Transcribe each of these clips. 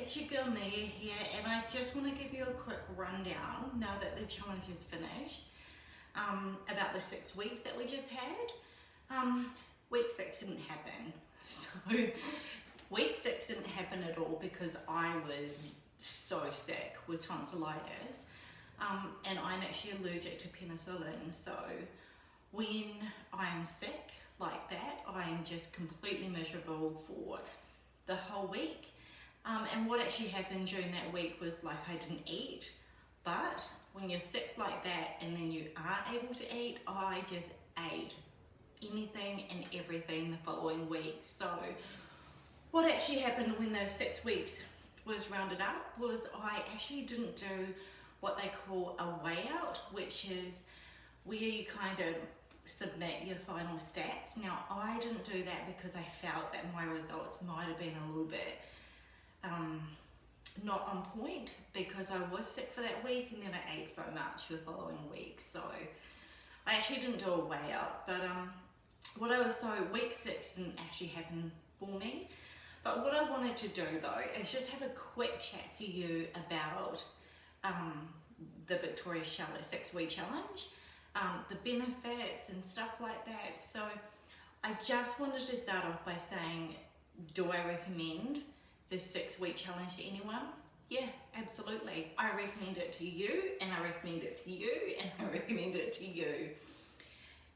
it's your girl Mia here, and I just want to give you a quick rundown now that the challenge is finished about the 6 weeks that we just had. Week 6 didn't happen, so week 6 didn't happen at all because I was so sick with tonsillitis, and I'm actually allergic to penicillin. So when I'm sick like that, I'm just completely miserable for the whole week. And what actually happened during that week was, like, I didn't eat, but when you're sick like that and then you are able to eat, I just ate anything and everything the following week. So what actually happened when those 6 weeks was rounded up was I actually didn't do what they call a weigh out, which is where you kind of submit your final stats. Now, I didn't do that because I felt that my results might have been a little bit not on point, because I was sick for that week and then I ate so much the following week. So I actually didn't do a weigh out, but week 6 didn't actually happen for me. But what I wanted to do though is just have a quick chat to you about the Victoria Charlotte 6-week challenge, the benefits and stuff like that. So I just wanted to start off by saying, do I recommend this 6-week challenge to anyone? Yeah, absolutely. I recommend it to you, and I recommend it to you, and I recommend it to you.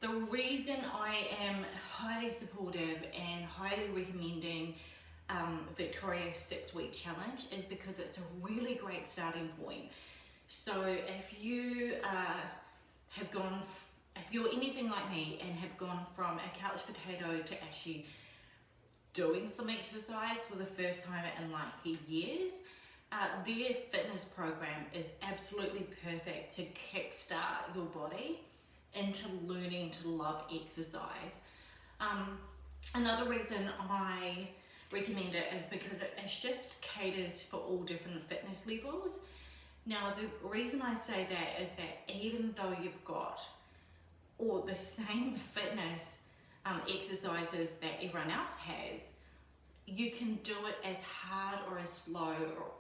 The reason I am highly supportive and highly recommending Victoria's 6-week challenge is because it's a really great starting point. So if you if you're anything like me and have gone from a couch potato to actually doing some exercise for the first time in like years, their fitness program is absolutely perfect to kickstart your body into learning to love exercise. Another reason I recommend it is because it just caters for all different fitness levels. Now, the reason I say that is that even though you've got all the same fitness exercises that everyone else has, you can do it as hard or as slow, or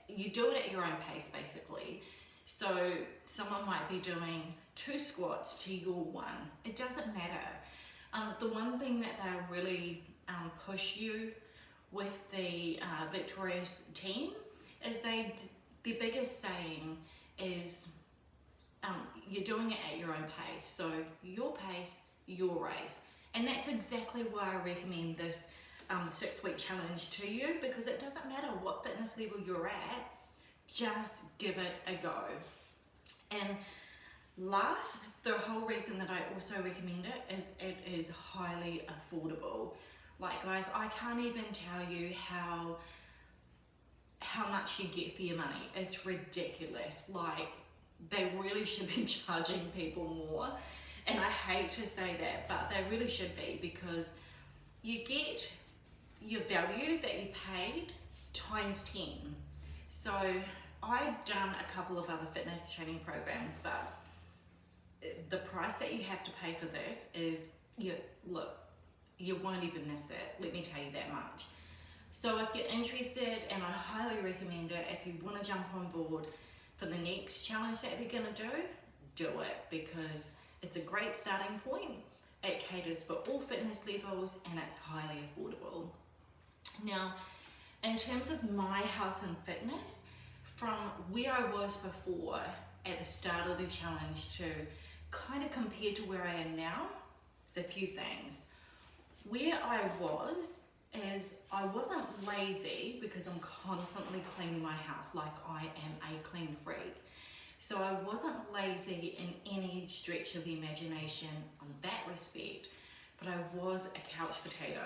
you do it at your own pace basically. So someone might be doing 2 squats to your 1. It doesn't matter. The one thing that they really push you with the Victoria's team is the biggest saying is you're doing it at your own pace. So your pace, your race. And that's exactly why I recommend this 6-week challenge to you, because it doesn't matter what fitness level you're at, just give it a go. And last, the whole reason that I also recommend it is it is highly affordable. Like, guys, I can't even tell you how much you get for your money. It's ridiculous. Like, they really should be charging people more. And I hate to say that, but they really should be, because you get your value that you paid times 10. So I've done a couple of other fitness training programs, but the price that you have to pay for this is, you won't even miss it. Let me tell you that much. So if you're interested, and I highly recommend it, if you want to jump on board for the next challenge that they're going to do it, because it's a great starting point. It caters for all fitness levels and it's highly affordable. Now, in terms of my health and fitness, from where I was before at the start of the challenge to kind of compare to where I am now, there's a few things. Where I was is I wasn't lazy, because I'm constantly cleaning my house like I am a clean freak. So I wasn't lazy in any stretch of the imagination on that respect, but I was a couch potato.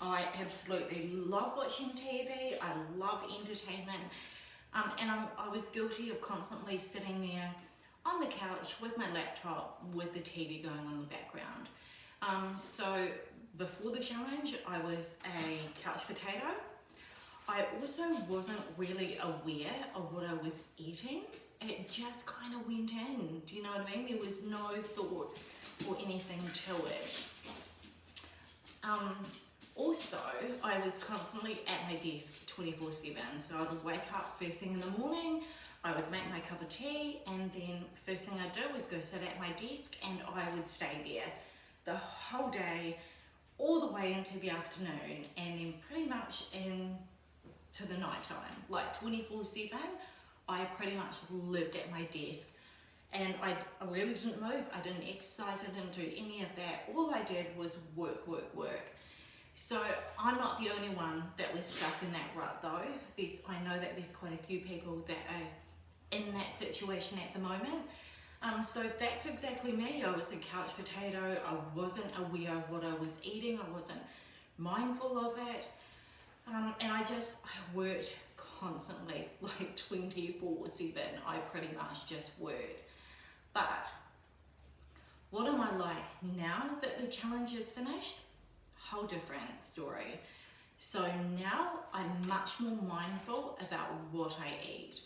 I absolutely love watching TV, I love entertainment, and I was guilty of constantly sitting there on the couch with my laptop with the TV going on in the background. So before the challenge, I was a couch potato. I also wasn't really aware of what I was eating. It just kind of went in, do you know what I mean? There was no thought or anything to it. Also, I was constantly at my desk 24/7. So I would wake up first thing in the morning, I would make my cup of tea, and then first thing I'd do was go sit at my desk and I would stay there the whole day, all the way into the afternoon, and then pretty much into the night time, like 24/7. I pretty much lived at my desk, and I really didn't move. I didn't exercise, I didn't do any of that. All I did was work, work, work. So I'm not the only one that was stuck in that rut though. I know that there's quite a few people that are in that situation at the moment. So that's exactly me. I was a couch potato. I wasn't aware of what I was eating. I wasn't mindful of it. And I worked constantly, like 24/7. I pretty much just worked. But what am I like now that the challenge is finished? Whole different story. So now I'm much more mindful about what I eat.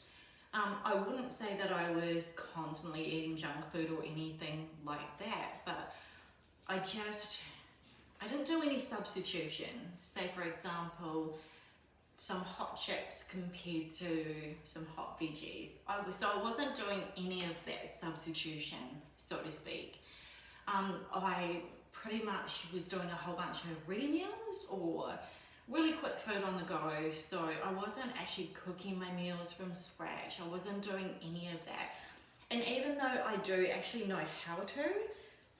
I wouldn't say that I was constantly eating junk food or anything like that, but I didn't do any substitution. Say for example, some hot chips compared to some hot veggies. So I wasn't doing any of that substitution, so to speak. I pretty much was doing a whole bunch of ready meals or really quick food on the go, so I wasn't actually cooking my meals from scratch. I wasn't doing any of that. And even though I do actually know how to,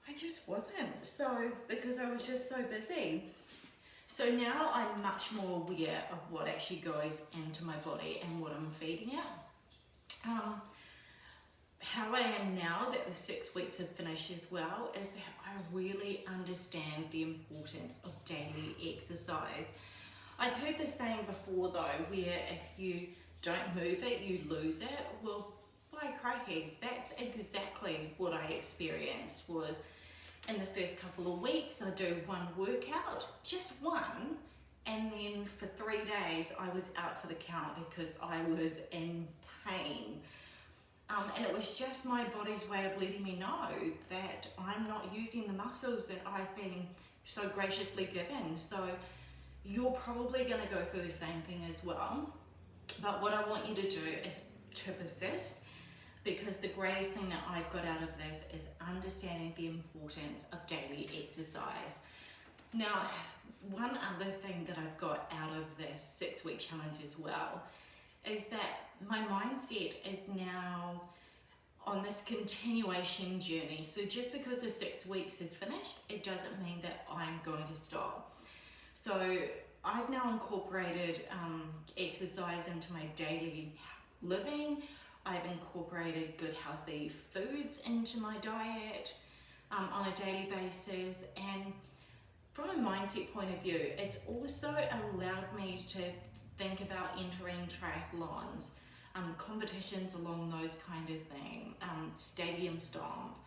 I just wasn't. So, because I was just so busy. So now I'm much more aware of what actually goes into my body and what I'm feeding it. How I am now that the 6 weeks have finished as well is that I really understand the importance of daily exercise. I've heard this saying before though, where if you don't move it, you lose it. Well, by crikeys, that's exactly what I experienced. Was in the first couple of weeks, I do one workout, just one, and then for 3 days I was out for the count because I was in pain. And it was just my body's way of letting me know that I'm not using the muscles that I've been so graciously given. So you're probably going to go through the same thing as well. But what I want you to do is to persist, because the greatest thing that I've got out of this is understanding the importance of daily exercise. Now, one other thing that I've got out of this 6-week challenge as well is that my mindset is now on this continuation journey. So just because the 6 weeks is finished, it doesn't mean that I'm going to stop. So I've now incorporated exercise into my daily living. I've incorporated good healthy foods into my diet on a daily basis. And from a mindset point of view, it's also allowed me to think about entering triathlons, competitions along those kind of thing, stadium stomp,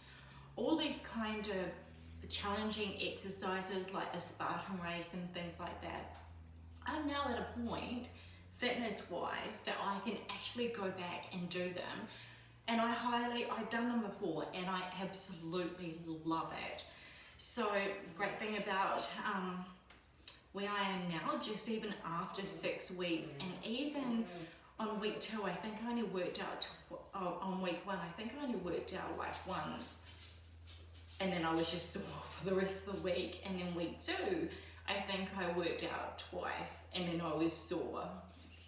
all these kind of challenging exercises like the Spartan race and things like that. I'm now at a point, fitness-wise, that I can actually go back and do them. And I've done them before and I absolutely love it. So great thing about where I am now, just even after 6 weeks, and even on week 2, I think I only worked out, on week 1, I think I only worked out like once. And then I was just sore for the rest of the week. And then week 2, I think I worked out twice, and then I was sore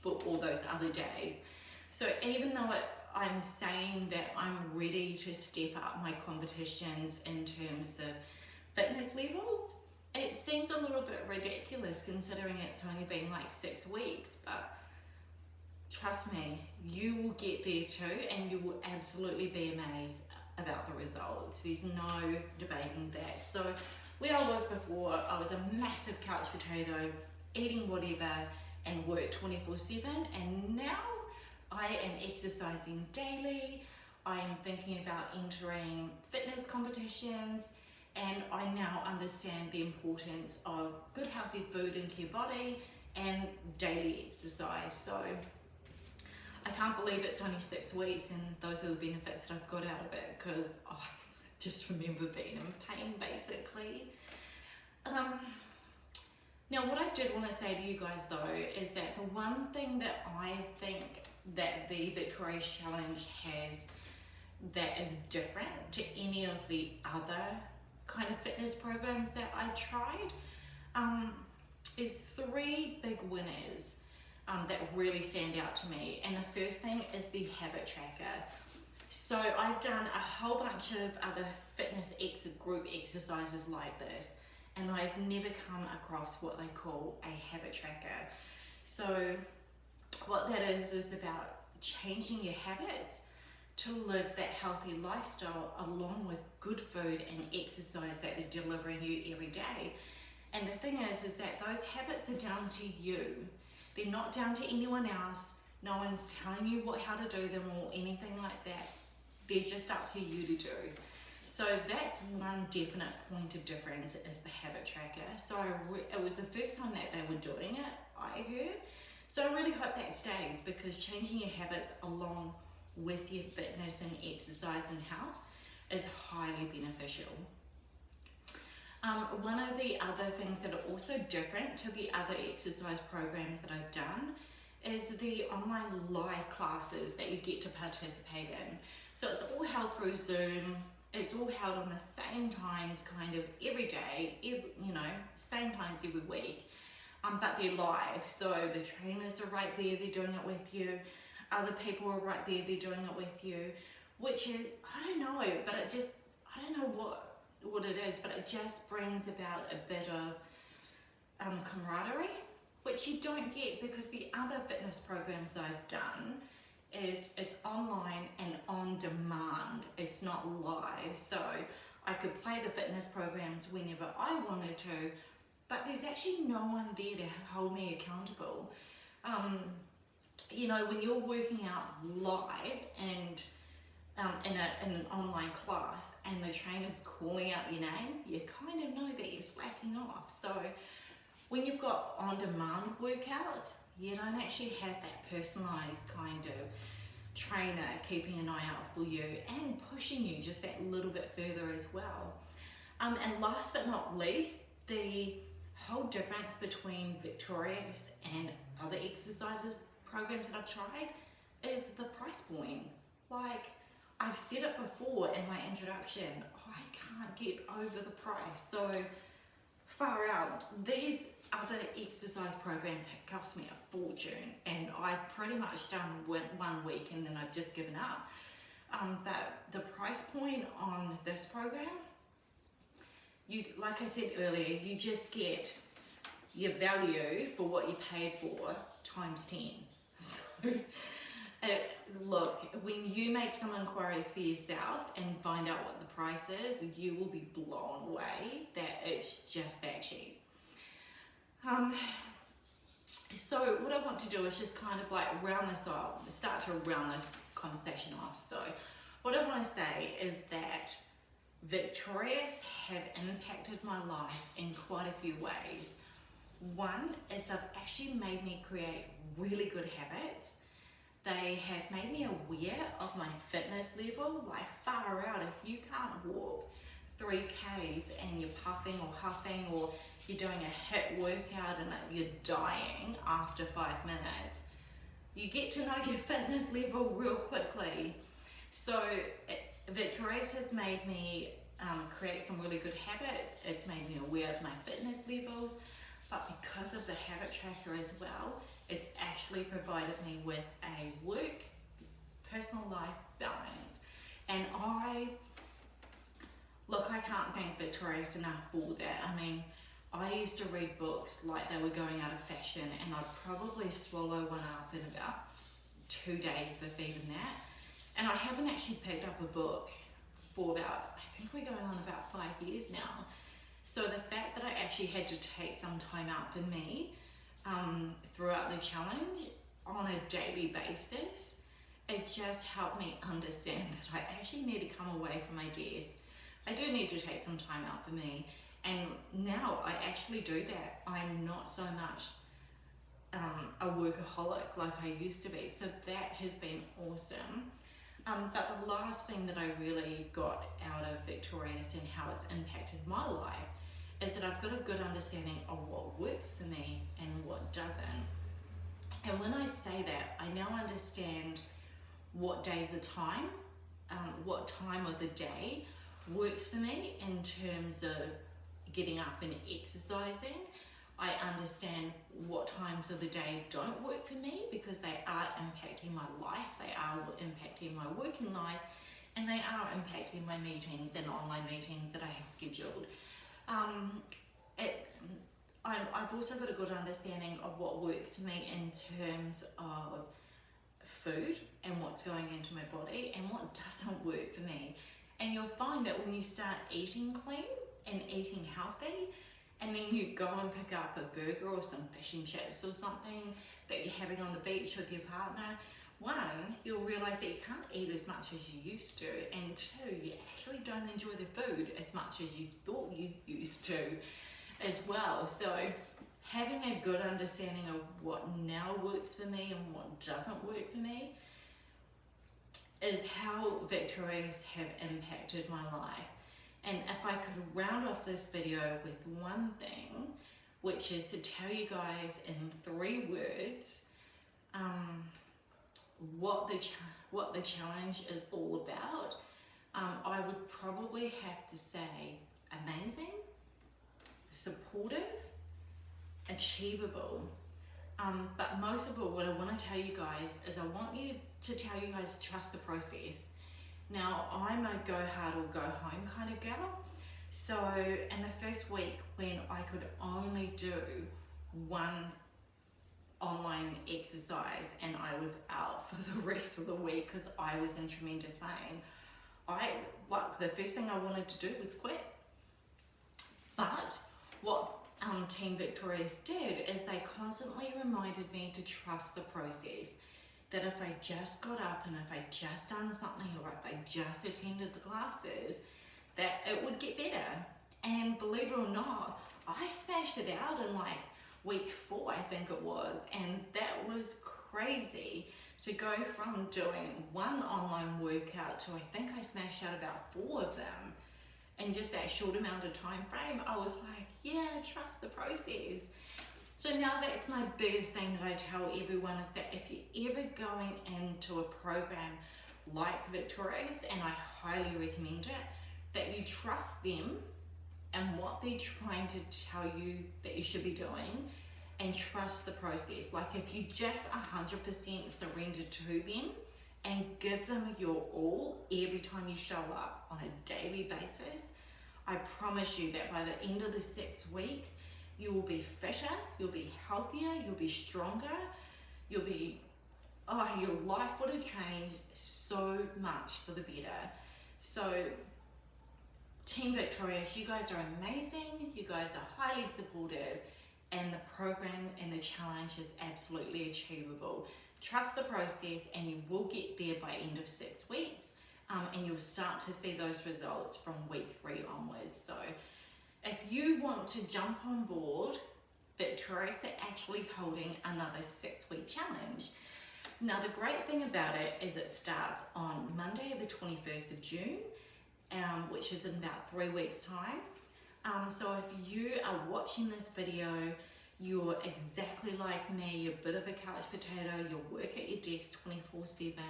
for all those other days. So even though I'm saying that I'm ready to step up my competitions in terms of fitness levels, it seems a little bit ridiculous considering it's only been like 6 weeks, but trust me, you will get there too, and you will absolutely be amazed about the results. There's no debating that. So where I was before, I was a massive couch potato, eating whatever and work 24/7, and now I am exercising daily. I am thinking about entering fitness competitions, and I now understand the importance of good healthy food into your body and daily exercise. So I can't believe it's only 6 weeks and those are the benefits that I've got out of it, because I just remember being in pain basically. Now, what I did want to say to you guys though is that the one thing that I think that the Victoria's Challenge has that is different to any of the other kind of fitness programs that I tried is three big winners that really stand out to me. And the first thing is the habit tracker. So I've done a whole bunch of other fitness group exercises like this, and I've never come across what they call a habit tracker. So what that is about changing your habits to live that healthy lifestyle along with good food and exercise that they're delivering you every day. And the thing is that those habits are down to you. They're not down to anyone else. No one's telling you how to do them or anything like that. They're just up to you to do. So that's one definite point of difference is the habit tracker. So it was the first time that they were doing it, I heard. So I really hope that stays, because changing your habits along with your fitness and exercise and health is highly beneficial. One of the other things that are also different to the other exercise programs that I've done is the online live classes that you get to participate in. So it's all held through Zoom. It's all held on the same times kind of every day, same times every week, but they're live. So the trainers are right there, they're doing it with you. Other people are right there, they're doing it with you, which is, I don't know what it is, but it just brings about a bit of camaraderie, which you don't get because the other fitness programs I've done is it's online and on demand. It's not live, so I could play the fitness programs whenever I wanted to, but there's actually no one there to hold me accountable. When you're working out live and in an online class and the trainer's calling out your name, you kind of know that you're slacking off. So when you've got on-demand workouts, you don't actually have that personalized kind of trainer keeping an eye out for you and pushing you just that little bit further as well. And last but not least, the whole difference between Victoria's and other exercises programs that I've tried is the price point. Like I've said it before in my introduction, I can't get over the price. So far out, these other exercise programs have cost me a fortune, and I've pretty much done 1 week and then I've just given up. But the price point on this program, like I said earlier, you just get your value for what you paid for times 10. So look, when you make some inquiries for yourself and find out what the price is, you will be blown away that it's just that cheap. So what I want to do is just kind of like round this up, start to round this conversation off. So what I want to say is that Victoria's have impacted my life in quite a few ways. One is they've actually made me create really good habits. They have made me aware of my fitness level, like far out. If you can't walk 3Ks and you're puffing or huffing, or you're doing a HIIT workout and you're dying after 5 minutes, you get to know your fitness level real quickly. So Victoria's has made me create some really good habits. It's made me aware of my fitness levels, but because of the habit tracker as well, it's actually provided me with a work personal life balance. And I can't thank Victoria's enough for that. I mean, I used to read books like they were going out of fashion, and I'd probably swallow one up in about 2 days, if even that. And I haven't actually picked up a book for about, I think we're going on about 5 years now. So the fact that I actually had to take some time out for me throughout the challenge on a daily basis, it just helped me understand that I actually need to come away from my desk. I do need to take some time out for me, and now I actually do that. I'm not so much a workaholic like I used to be, so that has been awesome. But the last thing that I really got out of Victoria's and how it's impacted my life is that I've got a good understanding of what works for me and what doesn't. And when I say that, I now understand what days of time, what time of the day works for me in terms of getting up and exercising. I understand what times of the day don't work for me because they are impacting my life, they are impacting my working life, and they are impacting my meetings and online meetings that I have scheduled. I've also got a good understanding of what works for me in terms of food and what's going into my body and what doesn't work for me. And you'll find that when you start eating clean and eating healthy, and then you go and pick up a burger or some fish and chips or something that you're having on the beach with your partner, one, you'll realise that you can't eat as much as you used to, and two, you actually don't enjoy the food as much as you thought you used to as well. So having a good understanding of what now works for me and what doesn't work for me is how Victorious have impacted my life. And if I could round off this video with one thing, which is to tell you guys in 3 words what the challenge is all about, I would probably have to say amazing, supportive, achievable. But most of all, what I want to tell you guys is I want you to tell you guys to trust the process. Now, I'm a go hard or go home kind of girl. So in the first week when I could only do one online exercise and I was out for the rest of the week because I was in tremendous pain, the first thing I wanted to do was quit. But what Team Victorious did is they constantly reminded me to trust the process. That if I just got up and if I just done something or if I just attended the classes, that it would get better. And believe it or not, I smashed it out in like week 4, I think it was. And that was crazy to go from doing one online workout to I think I smashed out about 4 of them in just that short amount of time frame. I was like, yeah, trust the process. So now that's my biggest thing that I tell everyone is that if you're ever going into a program like Victorious, and I highly recommend it, that you trust them and what they're trying to tell you that you should be doing, and trust the process. Like if you just 100% surrender to them and give them your all every time you show up on a daily basis, I promise you that by the end of the 6 weeks, you will be fitter, you'll be healthier, you'll be stronger, your life would have changed so much for the better. So Team Victorious, you guys are amazing, you guys are highly supportive, and the program and the challenge is absolutely achievable. Trust the process and you will get there by end of 6 weeks, and you'll start to see those results from week 3 onwards. So if you want to jump on board, Victorious are actually holding another 6-week challenge. Now the great thing about it is it starts on Monday the 21st of June, which is in about 3 weeks time. So if you are watching this video, you're exactly like me, you're a bit of a couch potato, you work at your desk 24/7,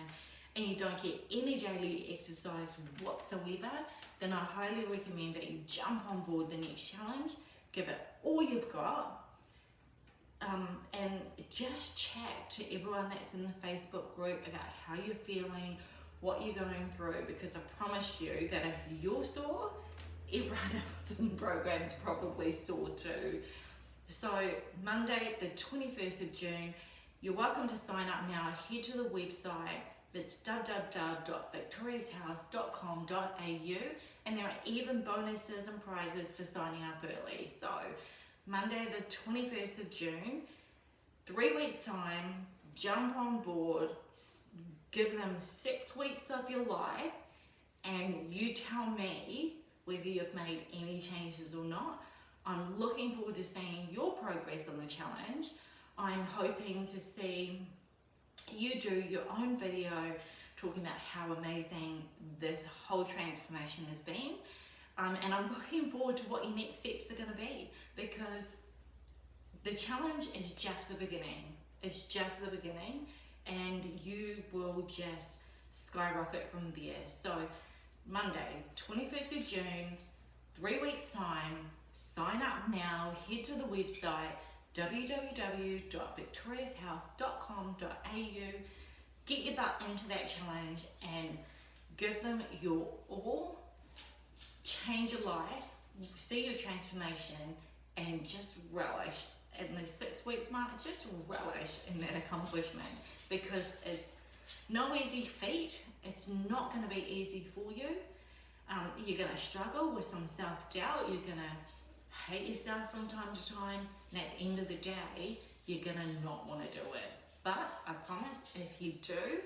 and you don't get any daily exercise whatsoever, then I highly recommend that you jump on board the next challenge, give it all you've got, and just chat to everyone that's in the Facebook group about how you're feeling, what you're going through, because I promise you that if you're sore, everyone else in the program's probably sore too. So Monday the 21st of June, you're welcome to sign up now. Head to the website. It's www.victorioushouse.com.au, and there are even bonuses and prizes for signing up early. So Monday the 21st of June, 3 weeks time, jump on board, give them 6 weeks of your life, and you tell me whether you've made any changes or not. I'm looking forward to seeing your progress on the challenge. I'm hoping to see you do your own video talking about how amazing this whole transformation has been. And I'm looking forward to what your next steps are going to be, because the challenge is just the beginning. It's just the beginning, and you will just skyrocket from there. So Monday, 21st of June, 3 weeks time, sign up now, head to the website www.victoriashealth.com.au, get your butt into that challenge and give them your all, change your life, see your transformation, and just relish in the 6 weeks mark, just relish in that accomplishment, because it's no easy feat. It's not going to be easy for you. You're going to struggle with some self-doubt. You're going to hate yourself from time to time, and at the end of the day, you're going to not want to do it. But I promise, if you do,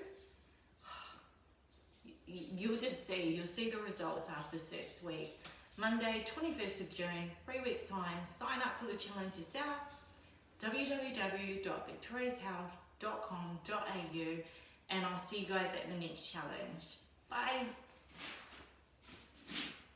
you'll see the results after 6 weeks. Monday, 21st of June, 3 weeks time, sign up for the challenge yourself, www.victoriashealth.com.au, and I'll see you guys at the next challenge. Bye.